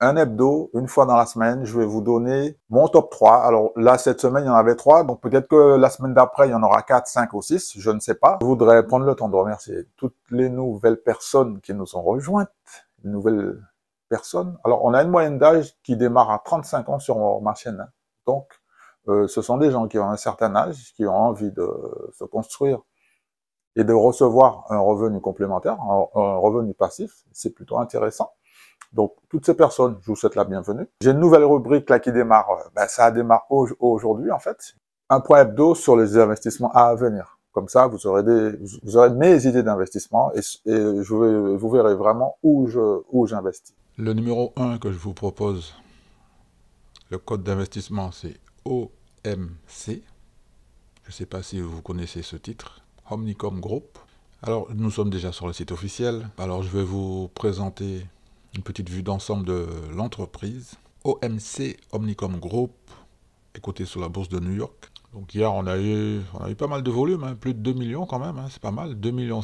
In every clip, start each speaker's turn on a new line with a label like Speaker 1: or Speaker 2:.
Speaker 1: un hebdo, une fois dans la semaine, je vais vous donner mon top 3. Alors là, cette semaine, il y en avait 3, donc peut-être que la semaine d'après, il y en aura 4, 5 ou 6, je ne sais pas. Je voudrais prendre le temps de remercier toutes les nouvelles personnes qui nous ont rejointes, les nouvelles personnes. Alors, on a une moyenne d'âge qui démarre à 35 ans sur ma chaîne. Hein. Donc, ce sont des gens qui ont un certain âge, qui ont envie de se construire et de recevoir un revenu complémentaire, un revenu passif. C'est plutôt intéressant. Donc, toutes ces personnes, je vous souhaite la bienvenue. J'ai une nouvelle rubrique là qui démarre, ça démarre aujourd'hui en fait. Un point hebdo sur les investissements à venir. Comme ça, vous aurez mes idées d'investissement et vous verrez vraiment où j'investis.
Speaker 2: Le numéro 1 que je vous propose, le code d'investissement, c'est OMC. Je ne sais pas si vous connaissez ce titre, Omnicom Group. Alors, nous sommes déjà sur le site officiel. Alors, je vais vous présenter une petite vue d'ensemble de l'entreprise. OMC, Omnicom Group, est coté sur la bourse de New York. Donc hier, on a eu pas mal de volume, hein, plus de 2 millions quand même, hein, c'est pas mal, 2,6 millions,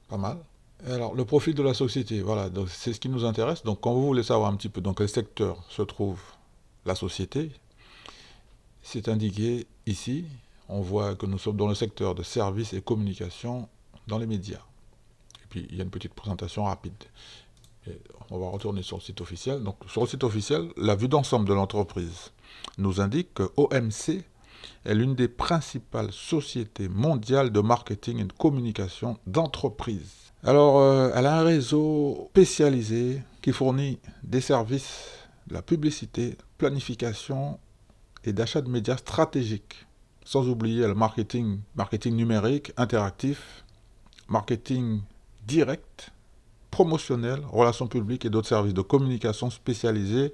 Speaker 2: pas mal. Et alors, le profil de la société, voilà, donc c'est ce qui nous intéresse. Donc, quand vous voulez savoir un petit peu dans quel secteur se trouve la société, c'est indiqué ici. On voit que nous sommes dans le secteur de services et communication dans les médias. Et puis, il y a une petite présentation rapide. Et on va retourner sur le site officiel. Donc, sur le site officiel, la vue d'ensemble de l'entreprise nous indique que OMC est l'une des principales sociétés mondiales de marketing et de communication d'entreprise. Alors, elle a un réseau spécialisé qui fournit des services de la publicité, planification et d'achat de médias stratégiques. Sans oublier le marketing numérique, interactif, marketing direct, promotionnel, relations publiques et d'autres services de communication spécialisés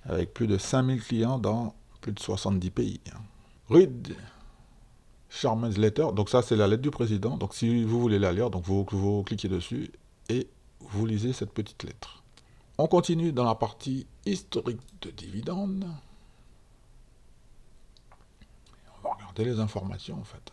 Speaker 2: avec plus de 5000 clients dans plus de 70 pays. Reed Sherman's Letter, donc ça c'est la lettre du président, donc si vous voulez la lire, donc vous cliquez dessus et vous lisez cette petite lettre. On continue dans la partie historique de dividendes. On va regarder les informations en fait.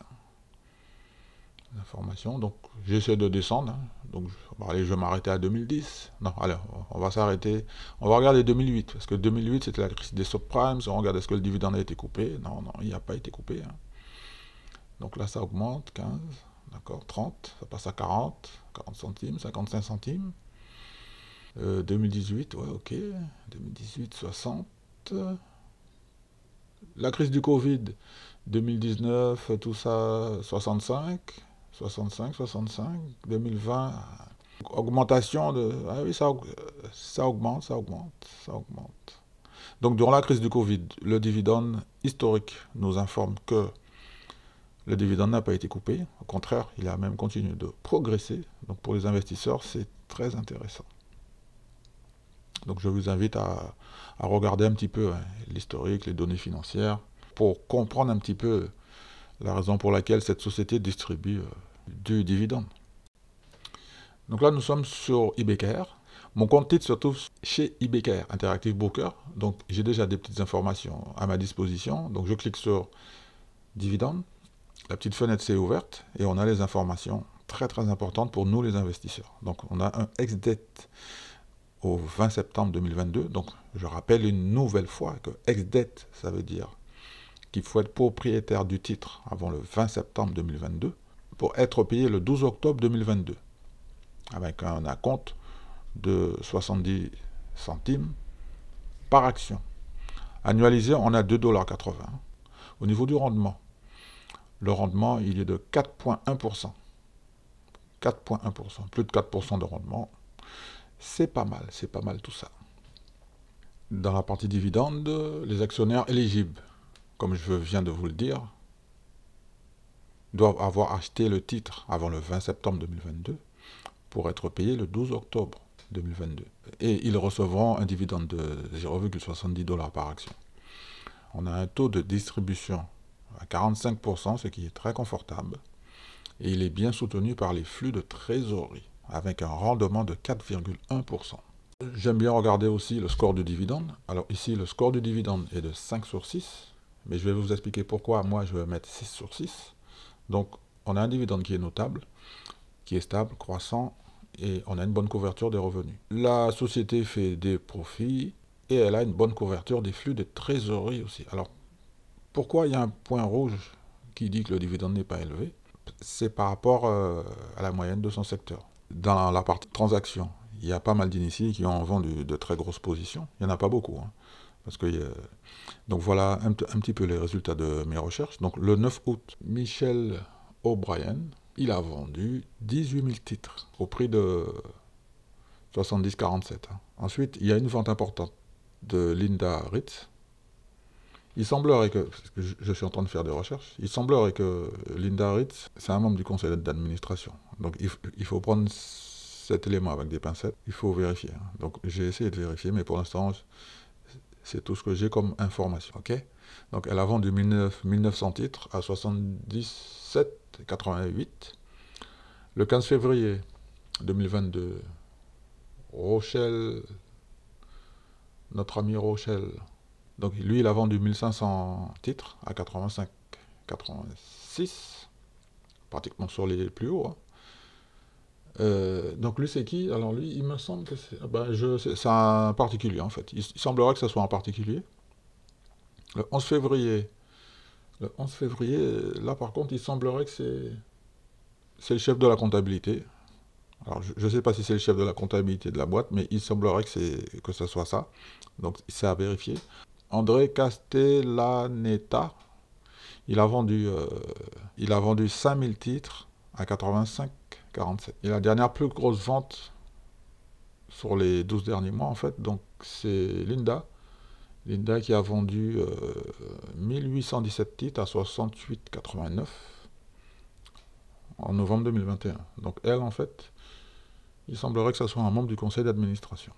Speaker 2: Les informations, donc j'essaie de descendre, hein. Donc allez, je vais m'arrêter à 2010. Non, allez, on va s'arrêter, on va regarder 2008, parce que 2008 c'était la crise des subprimes, on regarde est-ce que le dividende a été coupé. Non, il n'a pas été coupé. Hein. Donc là ça augmente, 15, d'accord, 30, ça passe à 40 centimes, 55 centimes. 2018, ouais, ok, 2018, 60. La crise du Covid, 2019, tout ça, 65, 2020, augmentation de... Ah oui, ça augmente. Donc durant la crise du Covid, le dividende historique nous informe que le dividende n'a pas été coupé, au contraire, il a même continué de progresser. Donc pour les investisseurs, c'est très intéressant. Donc je vous invite à regarder un petit peu, hein, l'historique, les données financières, pour comprendre un petit peu la raison pour laquelle cette société distribue du dividende. Donc là, nous sommes sur IBKR. Mon compte titre se trouve chez IBKR, Interactive Broker. Donc j'ai déjà des petites informations à ma disposition. Donc je clique sur dividende. La petite fenêtre s'est ouverte et on a les informations très très importantes pour nous les investisseurs. Donc on a un ex-date au 20 septembre 2022. Donc je rappelle une nouvelle fois que ex-date, ça veut dire qu'il faut être propriétaire du titre avant le 20 septembre 2022 pour être payé le 12 octobre 2022 avec un acompte de 70 centimes par action. Annualisé, on a 2,80 $. Au niveau du rendement, le rendement, il est de 4,1%. 4,1%, plus de 4% de rendement. C'est pas mal tout ça. Dans la partie dividende, les actionnaires éligibles, comme je viens de vous le dire, doivent avoir acheté le titre avant le 20 septembre 2022 pour être payés le 12 octobre 2022. Et ils recevront un dividende de 0,70 $ par action. On a un taux de distribution à 45%, ce qui est très confortable. Et il est bien soutenu par les flux de trésorerie, avec un rendement de 4,1%. J'aime bien regarder aussi le score du dividende. Alors ici, le score du dividende est de 5 sur 6. Mais je vais vous expliquer pourquoi moi je vais mettre 6 sur 6. Donc on a un dividende qui est notable, qui est stable, croissant et on a une bonne couverture des revenus. La société fait des profits et elle a une bonne couverture des flux de trésorerie aussi. Alors, pourquoi il y a un point rouge qui dit que le dividende n'est pas élevé? C'est par rapport à la moyenne de son secteur. Dans la partie transaction, il y a pas mal d'initiés qui ont vendu de très grosses positions. Il n'y en a pas beaucoup. Hein, parce que, donc voilà un petit peu les résultats de mes recherches. Donc le 9 août, Michel O'Brien, il a vendu 18 000 titres au prix de 70,47. Hein. Ensuite, il y a une vente importante de Linda Ritz. Il semblerait que, parce que je suis en train de faire des recherches, il semblerait que Linda Ritz, c'est un membre du conseil d'administration. Donc il faut prendre cet élément avec des pincettes, il faut vérifier. Hein. Donc j'ai essayé de vérifier, mais pour l'instant, c'est tout ce que j'ai comme information. Okay, donc elle a vendu 1900 titres à 77,88. Le 15 février 2022, Rochelle, notre ami Rochelle, donc lui, il a vendu 1500 titres à 85,86, pratiquement sur les plus hauts. Hein. Donc lui, c'est qui? Alors lui, il me semble que c'est un particulier, en fait. Il semblerait que ce soit un particulier. Le 11 février, là, par contre, il semblerait que c'est le chef de la comptabilité. Alors, je ne sais pas si c'est le chef de la comptabilité de la boîte, mais il semblerait que ce soit ça. Donc, c'est à vérifier. André Castellaneta, il a vendu 5000 titres à 85,47. Et la dernière plus grosse vente sur les 12 derniers mois, en fait, donc c'est Linda. Linda qui a vendu 1817 titres à 68,89 en novembre 2021. Donc elle, en fait, il semblerait que ce soit un membre du conseil d'administration.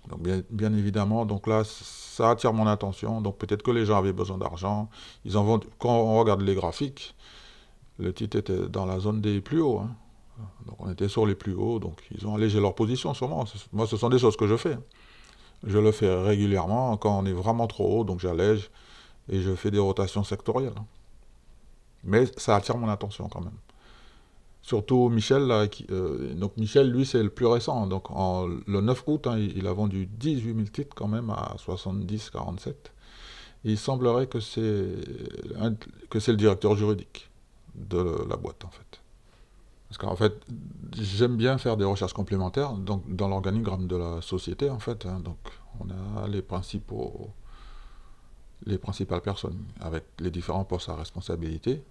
Speaker 2: Donc bien évidemment, donc là, ça attire mon attention. Donc peut-être que les gens avaient besoin d'argent. Ils en vendent. Quand on regarde les graphiques, le titre était dans la zone des plus hauts. Hein. Donc on était sur les plus hauts, donc ils ont allégé leur position sûrement. Moi, ce sont des choses que je fais. Je le fais régulièrement quand on est vraiment trop haut, donc j'allège et je fais des rotations sectorielles. Mais ça attire mon attention quand même. Surtout Michel, là, donc Michel, lui, c'est le plus récent. Donc le 9 août, hein, il a vendu 18 000 titres quand même à 70,47. Il semblerait que c'est le directeur juridique de la boîte, en fait. Parce qu'en fait, j'aime bien faire des recherches complémentaires donc, dans l'organigramme de la société, en fait. Hein, donc on a les principales personnes avec les différents postes à responsabilité.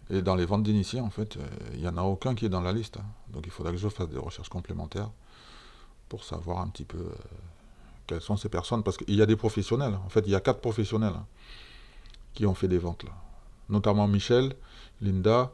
Speaker 2: Et dans les ventes d'initiés, en fait, il n'y en a aucun qui est dans la liste. Hein. Donc il faudrait que je fasse des recherches complémentaires pour savoir un petit peu quelles sont ces personnes. Parce qu'il y a des professionnels. En fait, il y a 4 professionnels hein, qui ont fait des ventes là. Notamment Michel, Linda,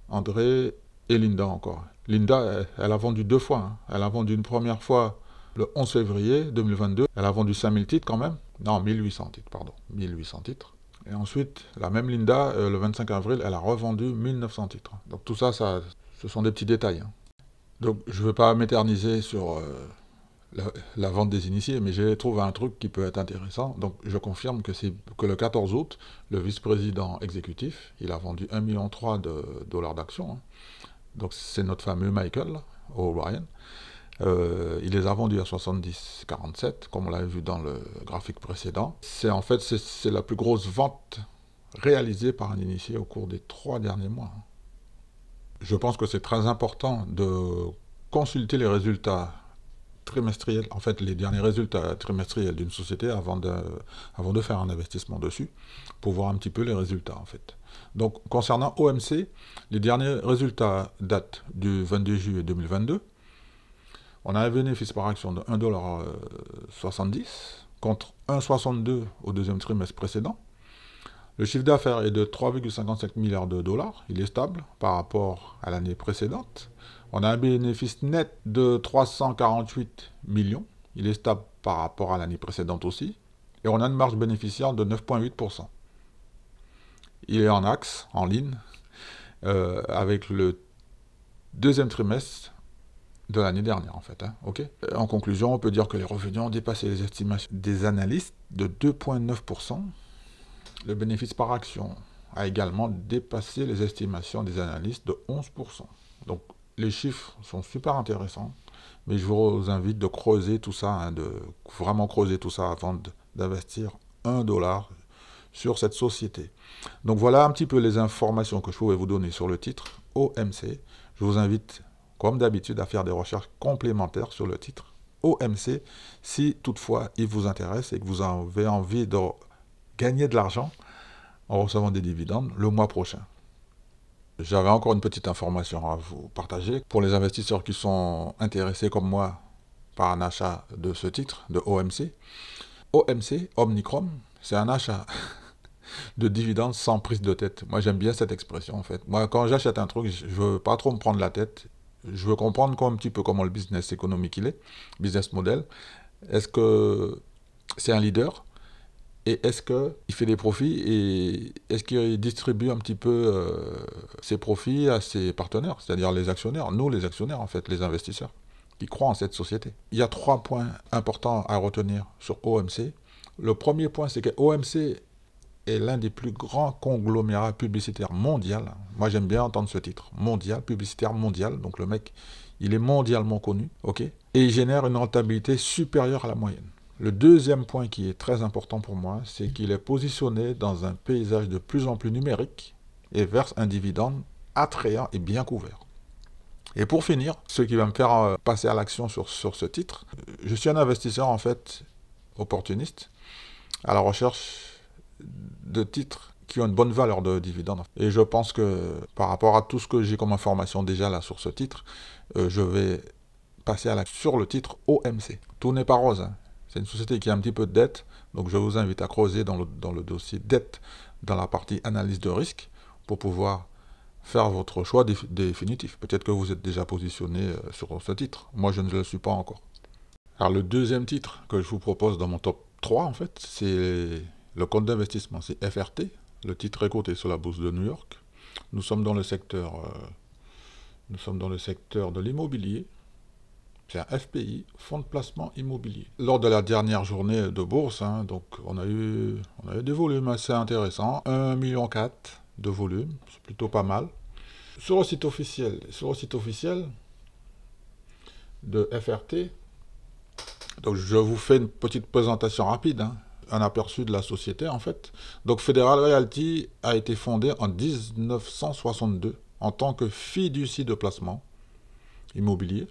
Speaker 2: André et Linda encore. Linda, elle a vendu 2 fois. Hein. Elle a vendu une première fois le 11 février 2022. Elle a vendu 5000 titres quand même. Non, 1800 titres, pardon. 1800 titres. Et ensuite, la même Linda, le 25 avril, elle a revendu 1900 titres. Donc tout ça, ce sont des petits détails. Hein. Donc je ne veux pas m'éterniser sur la vente des initiés, mais j'ai trouvé un truc qui peut être intéressant. Donc je confirme que le 14 août, le vice-président exécutif, il a vendu 1,3 million de dollars d'actions. Hein. Donc c'est notre fameux Michael O'Brien. Il les a vendus à 70,47, comme on l'avait vu dans le graphique précédent. C'est la plus grosse vente réalisée par un initié au cours des 3 derniers mois. Je pense que c'est très important de consulter les résultats trimestriels, en fait les derniers résultats trimestriels d'une société avant de faire un investissement dessus, pour voir un petit peu les résultats en fait. Donc concernant OMC, les derniers résultats datent du 22 juillet 2022. On a un bénéfice par action de 1,70$ contre 1,62$ au deuxième trimestre précédent. Le chiffre d'affaires est de 3,55 milliards de dollars. Il est stable par rapport à l'année précédente. On a un bénéfice net de 348 millions. Il est stable par rapport à l'année précédente aussi. Et on a une marge bénéficiaire de 9,8%. Il est en axe, en ligne, avec le deuxième trimestre de l'année dernière, en fait. Hein, okay. En conclusion, on peut dire que les revenus ont dépassé les estimations des analystes de 2,9%. Le bénéfice par action a également dépassé les estimations des analystes de 11%. Donc, les chiffres sont super intéressants, mais je vous invite de creuser tout ça, hein, de vraiment creuser tout ça avant d'investir 1 dollar sur cette société. Donc voilà un petit peu les informations que je pouvais vous donner sur le titre OMC. Je vous invite, comme d'habitude, à faire des recherches complémentaires sur le titre OMC si toutefois il vous intéresse et que vous avez envie de gagner de l'argent en recevant des dividendes le mois prochain. J'avais encore une petite information à vous partager. Pour les investisseurs qui sont intéressés comme moi par un achat de ce titre, de OMC, OMC, Omnicrom, c'est un achat de dividendes sans prise de tête. Moi, j'aime bien cette expression, en fait. Moi, quand j'achète un truc, je veux pas trop me prendre la tête. Je veux comprendre un petit peu comment le business économique il est, business model. Est-ce que c'est un leader? Et est-ce qu'il fait des profits et est-ce qu'il distribue un petit peu ses profits à ses partenaires, c'est-à-dire les actionnaires, nous les actionnaires en fait, les investisseurs, qui croient en cette société. Il y a 3 points importants à retenir sur OMC. Le premier point, c'est que OMC est l'un des plus grands conglomérats publicitaires mondiaux. Moi j'aime bien entendre ce titre, mondial, publicitaire mondial, donc le mec, il est mondialement connu, ok, et il génère une rentabilité supérieure à la moyenne. Le deuxième point qui est très important pour moi, c'est qu'il est positionné dans un paysage de plus en plus numérique et verse un dividende attrayant et bien couvert. Et pour finir, ce qui va me faire passer à l'action sur ce titre, je suis un investisseur en fait opportuniste à la recherche de titres qui ont une bonne valeur de dividende. Et je pense que par rapport à tout ce que j'ai comme information déjà là sur ce titre, je vais passer à l'action sur le titre OMC. Tout n'est pas rose, hein. C'est une société qui a un petit peu de dette, donc je vous invite à creuser dans le dossier dette, dans la partie analyse de risque, pour pouvoir faire votre choix définitif. Peut-être que vous êtes déjà positionné sur ce titre. Moi, je ne le suis pas encore. Alors, le deuxième titre que je vous propose dans mon top 3, en fait, c'est le compte d'investissement. C'est FRT. Le titre est coté sur la bourse de New York. Nous sommes dans le secteur de l'immobilier. C'est un FPI, fonds de placement immobilier. Lors de la dernière journée de bourse, hein, donc on a eu des volumes assez intéressants, 1,4 million de volume, c'est plutôt pas mal. Sur le site officiel de FRT, donc je vous fais une petite présentation rapide, hein, un aperçu de la société en fait. Donc Federal Realty a été fondée en 1962 en tant que fiducie de placement immobilier.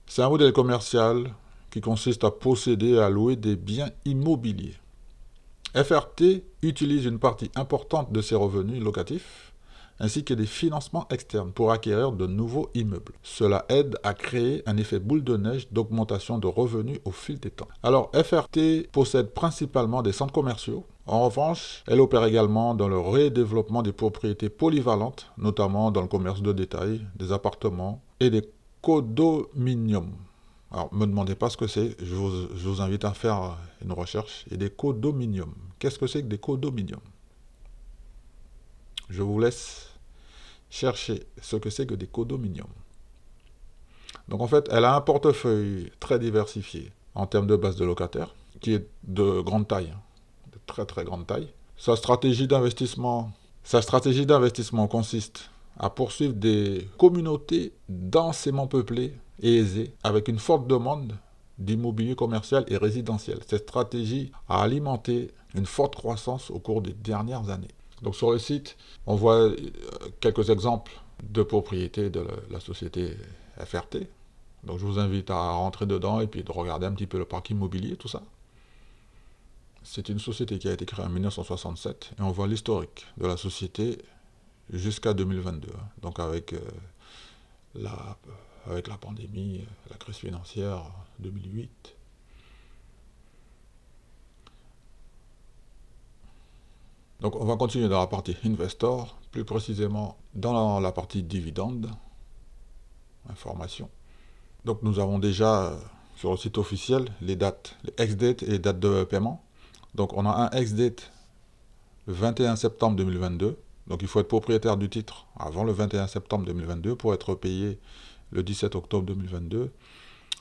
Speaker 2: C'est un modèle commercial qui consiste à posséder et à louer des biens immobiliers. FRT utilise une partie importante de ses revenus locatifs ainsi que des financements externes pour acquérir de nouveaux immeubles. Cela aide à créer un effet boule de neige d'augmentation de revenus au fil des temps. Alors FRT possède principalement des centres commerciaux. En revanche, elle opère également dans le redéveloppement des propriétés polyvalentes, notamment dans le commerce de détail, des appartements et des condominiums. Alors, ne me demandez pas ce que c'est, je vous invite à faire une recherche. Et des condominiums. Qu'est-ce que c'est que des condominiums? Je vous laisse chercher ce que c'est que des condominiums. Donc en fait, elle a un portefeuille très diversifié en termes de base de locataires, qui est de grande taille, de très très grande taille. Sa stratégie d'investissement consiste à poursuivre des communautés densément peuplées et aisées, avec une forte demande d'immobilier commercial et résidentiel. Cette stratégie a alimenté une forte croissance au cours des dernières années. Donc sur le site, on voit quelques exemples de propriétés de la société FRT. Donc je vous invite à rentrer dedans et puis de regarder un petit peu le parc immobilier, tout ça. C'est une société qui a été créée en 1967 et on voit l'historique de la société jusqu'à 2022. Donc avec la pandémie, la crise financière 2008. Donc on va continuer dans la partie Investor, plus précisément dans la partie Dividende, information. Donc nous avons déjà sur le site officiel les dates, les ex-dates et les dates de paiement. Donc on a un ex-date le 21 septembre 2022. Donc il faut être propriétaire du titre avant le 21 septembre 2022 pour être payé le 17 octobre 2022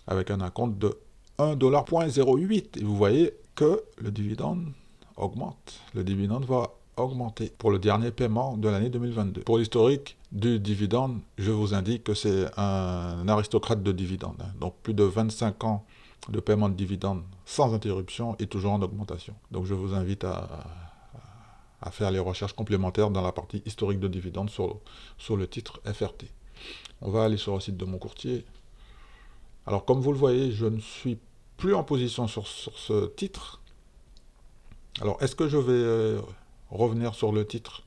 Speaker 2: avec un acompte de 1,08$. Et vous voyez que le dividende augmente. Le dividende va augmenter pour le dernier paiement de l'année 2022. Pour l'historique du dividende, je vous indique que c'est un aristocrate de dividendes. Donc plus de 25 ans de paiement de dividendes sans interruption et toujours en augmentation. Donc je vous invite à faire les recherches complémentaires dans la partie historique de dividendes sur le titre FRT. On va aller sur le site de mon courtier. Alors comme vous le voyez, je ne suis plus en position sur ce titre. Alors est-ce que je vais revenir sur le titre?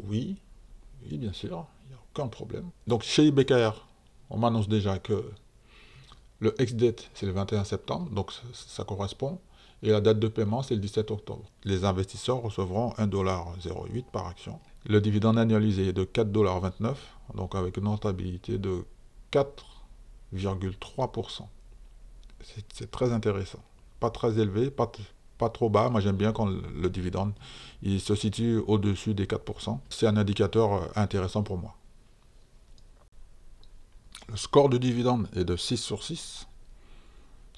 Speaker 2: Oui, bien sûr, il n'y a aucun problème. Donc chez IBKR, on m'annonce déjà que le ex-date, c'est le 21 septembre, donc ça correspond. Et la date de paiement, c'est le 17 octobre. Les investisseurs recevront 1,08$ par action. Le dividende annualisé est de 4,29$, donc avec une rentabilité de 4,3%. C'est très intéressant. Pas très élevé, pas trop bas. Moi, j'aime bien quand le dividende il se situe au-dessus des 4%. C'est un indicateur intéressant pour moi. Le score de dividende est de 6 sur 6.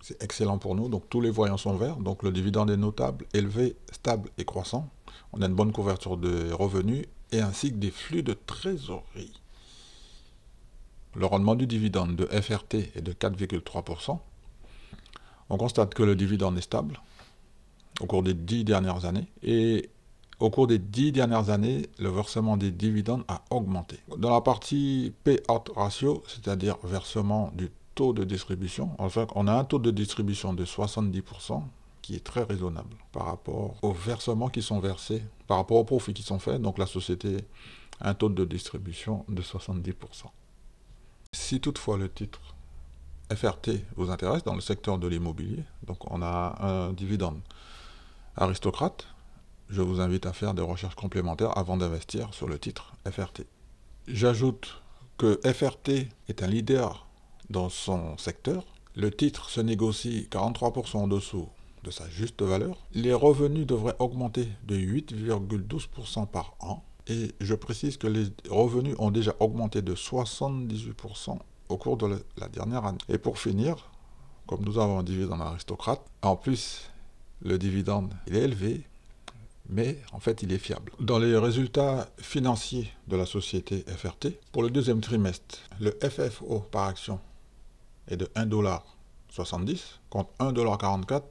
Speaker 2: C'est excellent pour nous. Donc tous les voyants sont verts. Donc le dividende est notable, élevé, stable et croissant. On a une bonne couverture de revenus et ainsi que des flux de trésorerie. Le rendement du dividende de FRT est de 4,3%. On constate que le dividende est stable au cours des 10 dernières années. Et au cours des 10 dernières années, le versement des dividendes a augmenté. Dans la partie payout ratio, c'est-à-dire versement du taux de distribution, en fait, on a un taux de distribution de 70% qui est très raisonnable par rapport aux versements qui sont versés, par rapport aux profits qui sont faits. Donc la société a un taux de distribution de 70%. Si toutefois le titre FRT vous intéresse dans le secteur de l'immobilier, donc on a un dividende aristocrate, je vous invite à faire des recherches complémentaires avant d'investir sur le titre FRT. J'ajoute que FRT est un leader dans son secteur. Le titre se négocie 43% en dessous de sa juste valeur. Les revenus devraient augmenter de 8,12% par an. Et je précise que les revenus ont déjà augmenté de 78% au cours de la dernière année. Et pour finir, comme nous avons un dividende aristocrate, en plus, le dividende il est élevé, mais en fait il est fiable. Dans les résultats financiers de la société FRT, pour le deuxième trimestre, le FFO par action est de 1,70$ contre 1,44$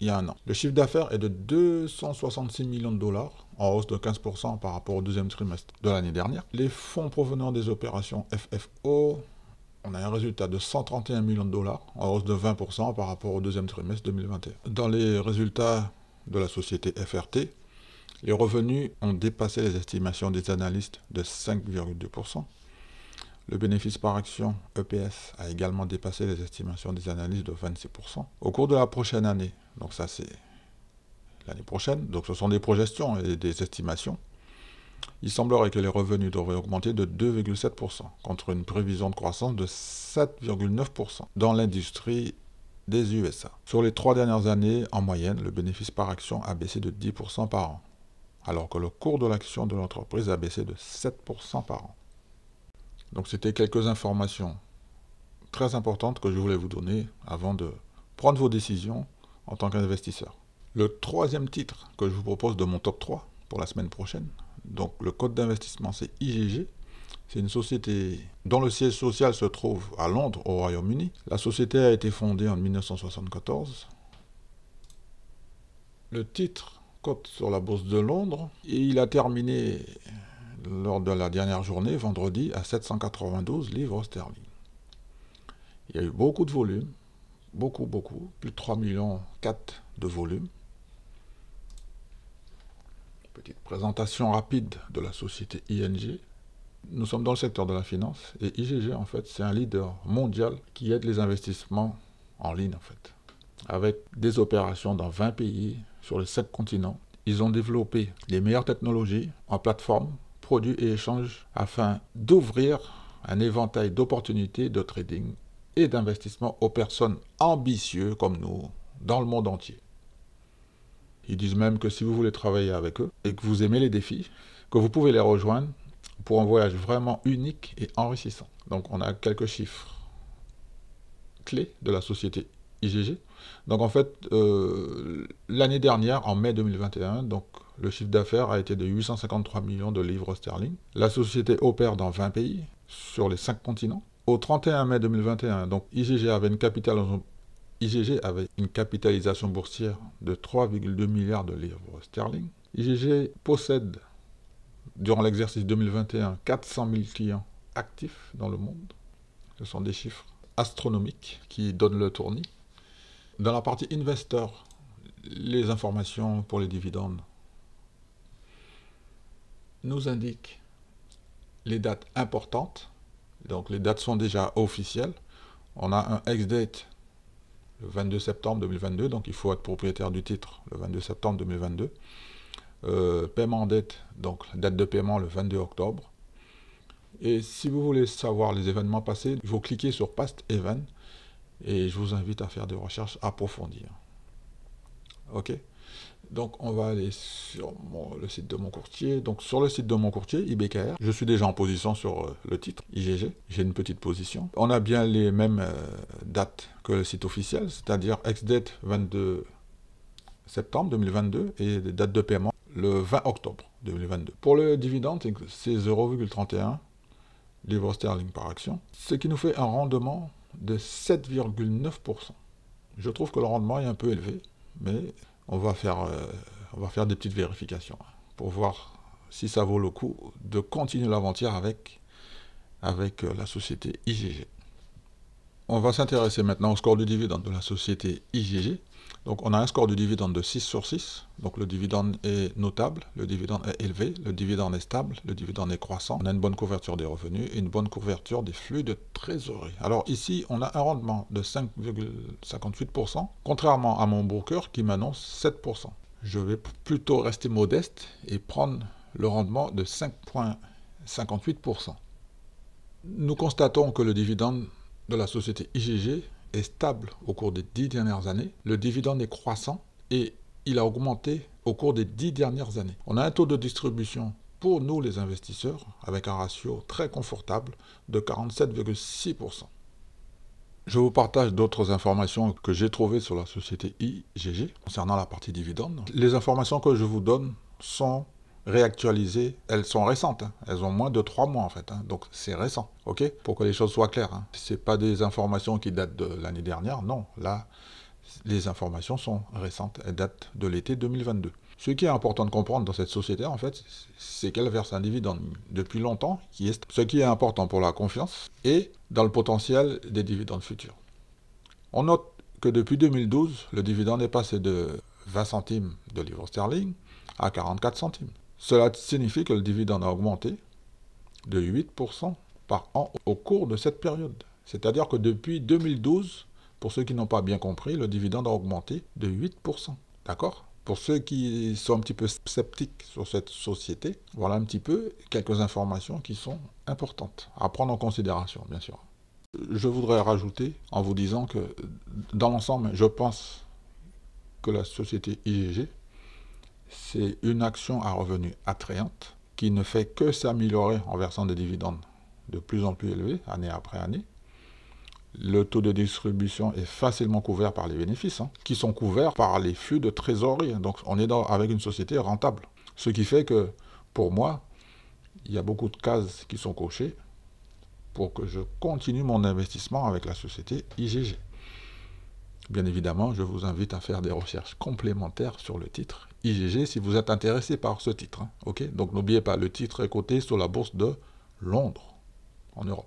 Speaker 2: il y a un an. Le chiffre d'affaires est de 266 millions de dollars, en hausse de 15% par rapport au deuxième trimestre de l'année dernière. Les fonds provenant des opérations FFO, on a un résultat de 131 millions de dollars, en hausse de 20% par rapport au deuxième trimestre 2021. Dans les résultats de la société FRT, les revenus ont dépassé les estimations des analystes de 5,2%. Le bénéfice par action, EPS, a également dépassé les estimations des analystes de 26%. Au cours de la prochaine année, donc ça c'est l'année prochaine, donc ce sont des projections et des estimations, il semblerait que les revenus devraient augmenter de 2,7%, contre une prévision de croissance de 7,9% dans l'industrie des USA. Sur les 3 dernières années, en moyenne, le bénéfice par action a baissé de 10% par an, alors que le cours de l'action de l'entreprise a baissé de 7% par an. Donc c'était quelques informations très importantes que je voulais vous donner avant de prendre vos décisions en tant qu'investisseur. Le troisième titre que je vous propose de mon top 3 pour la semaine prochaine, donc le code d'investissement c'est IGG, c'est une société dont le siège social se trouve à Londres au Royaume-Uni. La société a été fondée en 1974. Le titre cote sur la bourse de Londres et il a terminé lors de la dernière journée, vendredi, à 792 livres sterling. Il y a eu beaucoup de volume, beaucoup, plus de 3,4 millions de volume. Petite présentation rapide de la société ING. Nous sommes dans le secteur de la finance et IGG, en fait, c'est un leader mondial qui aide les investissements en ligne, en fait, avec des opérations dans 20 pays sur les 7 continents. Ils ont développé les meilleures technologies en plateforme, produits et échanges afin d'ouvrir un éventail d'opportunités de trading et d'investissement aux personnes ambitieuses comme nous dans le monde entier. Ils disent même que si vous voulez travailler avec eux et que vous aimez les défis, que vous pouvez les rejoindre pour un voyage vraiment unique et enrichissant. Donc on a quelques chiffres clés de la société IGG. Donc en fait, l'année dernière, en mai 2021, donc le chiffre d'affaires a été de 853 millions de livres sterling. La société opère dans 20 pays, sur les 5 continents. Au 31 mai 2021, donc IGG avait une capitalisation boursière de 3,2 milliards de livres sterling. IGG possède, durant l'exercice 2021, 400 000 clients actifs dans le monde. Ce sont des chiffres astronomiques qui donnent le tournis. Dans la partie investor, les informations pour les dividendes nous indiquent les dates importantes. Donc les dates sont déjà officielles. On a un ex-date le 22 septembre 2022, donc il faut être propriétaire du titre le 22 septembre 2022. Paiement date, donc date de paiement le 22 octobre. Et si vous voulez savoir les événements passés, il faut cliquer sur Past Event et je vous invite à faire des recherches approfondies. Ok? Donc on va aller sur le site de mon courtier. Donc sur le site de mon courtier, IBKR, je suis déjà en position sur le titre, IGG. J'ai une petite position. On a bien les mêmes dates que le site officiel, c'est-à-dire ex-date 22 septembre 2022 et date de paiement le 20 octobre 2022. Pour le dividende, c'est 0,31 livres sterling par action, ce qui nous fait un rendement de 7,9%. Je trouve que le rendement est un peu élevé, mais on va faire des petites vérifications pour voir si ça vaut le coup de continuer l'aventure avec la société IGG. On va s'intéresser maintenant au score du dividende de la société IGG. Donc on a un score du dividende de 6 sur 6, donc le dividende est notable, le dividende est élevé, le dividende est stable, le dividende est croissant, on a une bonne couverture des revenus et une bonne couverture des flux de trésorerie. Alors ici, on a un rendement de 5,58%, contrairement à mon broker qui m'annonce 7%. Je vais plutôt rester modeste et prendre le rendement de 5,58%. Nous constatons que le dividende de la société IGG est stable au cours des 10 dernières années. Le dividende est croissant et il a augmenté au cours des 10 dernières années. On a un taux de distribution pour nous les investisseurs avec un ratio très confortable de 47,6%. Je vous partage d'autres informations que j'ai trouvées sur la société IGG concernant la partie dividende. Les informations que je vous donne sont réactualisées, elles sont récentes, elles ont moins de 3 mois en fait, donc c'est récent, ok? Pour que les choses soient claires, c'est pas des informations qui datent de l'année dernière, non, là, les informations sont récentes, elles datent de l'été 2022. Ce qui est important de comprendre dans cette société, en fait, c'est qu'elle verse un dividende depuis longtemps, ce qui est important pour la confiance et dans le potentiel des dividendes futurs. On note que depuis 2012, le dividende est passé de 20 centimes de livres sterling à 44 centimes. Cela signifie que le dividende a augmenté de 8% par an au cours de cette période. C'est-à-dire que depuis 2012, pour ceux qui n'ont pas bien compris, le dividende a augmenté de 8%. D'accord ? Pour ceux qui sont un petit peu sceptiques sur cette société, voilà un petit peu quelques informations qui sont importantes à prendre en considération, bien sûr. Je voudrais rajouter en vous disant que dans l'ensemble, je pense que la société IGG, c'est une action à revenus attrayante qui ne fait que s'améliorer en versant des dividendes de plus en plus élevés, année après année. Le taux de distribution est facilement couvert par les bénéfices, qui sont couverts par les flux de trésorerie. Donc on est avec une société rentable. Ce qui fait que, pour moi, il y a beaucoup de cases qui sont cochées pour que je continue mon investissement avec la société IGG. Bien évidemment, je vous invite à faire des recherches complémentaires sur le titre IGG si vous êtes intéressé par ce titre. Ok ? Donc n'oubliez pas, le titre est coté sur la bourse de Londres, en Europe.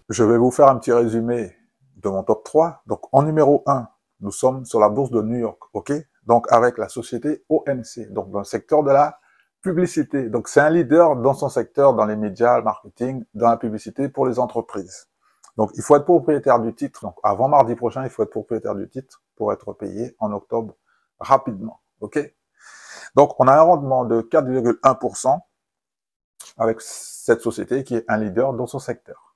Speaker 1: Je vais vous faire un petit résumé de mon top 3. Donc en numéro 1, nous sommes sur la bourse de New York, ok ? Donc avec la société OMC, donc dans le secteur de la publicité. Donc c'est un leader dans son secteur, dans les médias, le marketing, dans la publicité pour les entreprises. Donc il faut être propriétaire du titre. Donc avant mardi prochain, il faut être propriétaire du titre pour être payé en octobre rapidement, ok ? Donc on a un rendement de 4,1% avec cette société qui est un leader dans son secteur.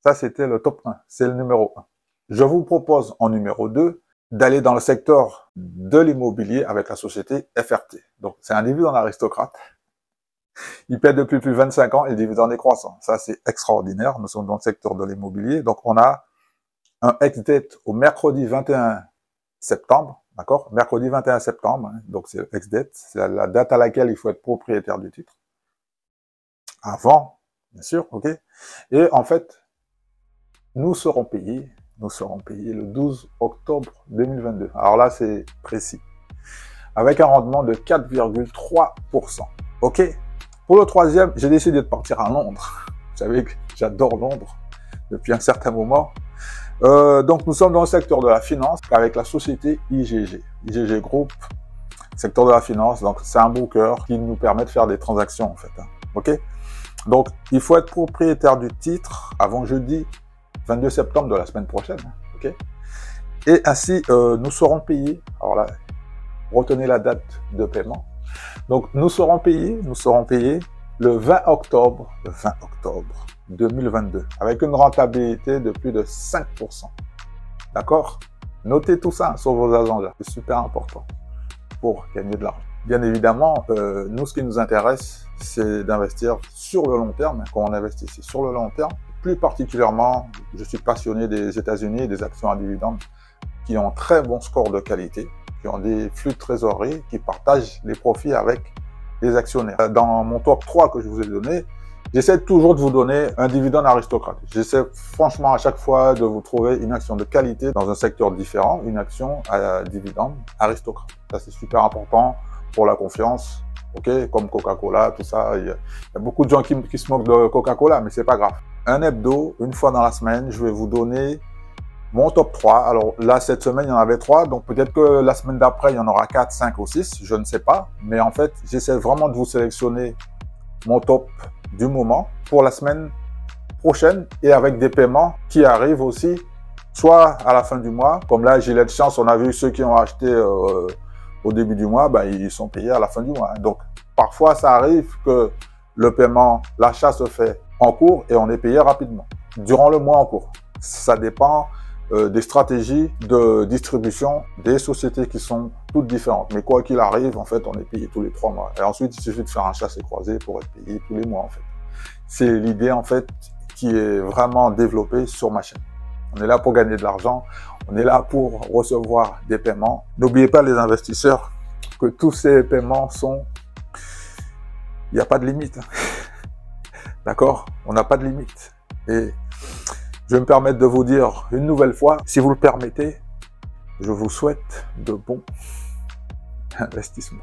Speaker 1: Ça, c'était le top 1, c'est le numéro 1. Je vous propose en numéro 2 d'aller dans le secteur de l'immobilier avec la société FRT. Donc, c'est un dividende aristocrate. Il paie depuis plus de 25 ans et le dividende est croissant. Ça, c'est extraordinaire. Nous sommes dans le secteur de l'immobilier. Donc, on a un ex-date au mercredi 21 septembre, d'accord? Mercredi 21 septembre, hein, donc c'est ex-date, c'est la date à laquelle il faut être propriétaire du titre. Avant, bien sûr, ok? Et en fait, nous serons payés le 12 octobre 2022. Alors là, c'est précis. Avec un rendement de 4,3%. Ok? Pour le troisième, j'ai décidé de partir à Londres. Vous savez que j'adore Londres depuis un certain moment. Donc, nous sommes dans le secteur de la finance avec la société IGG. IGG Group, secteur de la finance. Donc, c'est un broker qui nous permet de faire des transactions, en fait. Hein. OK? Donc, il faut être propriétaire du titre avant jeudi 22 septembre de la semaine prochaine. Hein. OK? Et ainsi, nous serons payés. Alors là, retenez la date de paiement. Donc, nous serons payés le 20 octobre 2022, avec une rentabilité de plus de 5%. D'accord? Notez tout ça sur vos agendas, c'est super important pour gagner de l'argent. Bien évidemment, nous, ce qui nous intéresse, c'est d'investir sur le long terme. Quand on investit, c'est sur le long terme. Plus particulièrement, je suis passionné des États-Unis et des actions à dividendes qui ont très bon score de qualité, qui ont des flux de trésorerie, qui partagent les profits avec les actionnaires. Dans mon top 3 que je vous ai donné, j'essaie toujours de vous donner un dividende aristocrate. J'essaie franchement à chaque fois de vous trouver une action de qualité dans un secteur différent, une action à dividende aristocrate. Ça, c'est super important pour la confiance, ok, comme Coca-Cola, tout ça. Il y a beaucoup de gens qui se moquent de Coca-Cola, mais c'est pas grave. Un hebdo, une fois dans la semaine, je vais vous donner mon top 3. Alors là, cette semaine, il y en avait 3. Donc peut-être que la semaine d'après, il y en aura 4, 5 ou 6. Je ne sais pas. Mais en fait, j'essaie vraiment de vous sélectionner mon top du moment pour la semaine prochaine et avec des paiements qui arrivent aussi, soit à la fin du mois. Comme là, gilet de chance, on a vu ceux qui ont acheté au début du mois, ben, ils sont payés à la fin du mois. Donc parfois, ça arrive que le paiement, l'achat se fait en cours et on est payé rapidement, durant le mois en cours. Ça dépend des stratégies de distribution des sociétés qui sont toutes différentes. Mais quoi qu'il arrive, en fait, on est payé tous les 3 mois. Et ensuite, il suffit de faire un chassé-croisé pour être payé tous les mois, en fait. C'est l'idée, en fait, qui est vraiment développée sur ma chaîne. On est là pour gagner de l'argent. On est là pour recevoir des paiements. N'oubliez pas, les investisseurs, que tous ces paiements sont... Il n'y a pas de limite. D'accord? On n'a pas de limite. Et je vais me permettre de vous dire une nouvelle fois, si vous le permettez, je vous souhaite de bons investissements.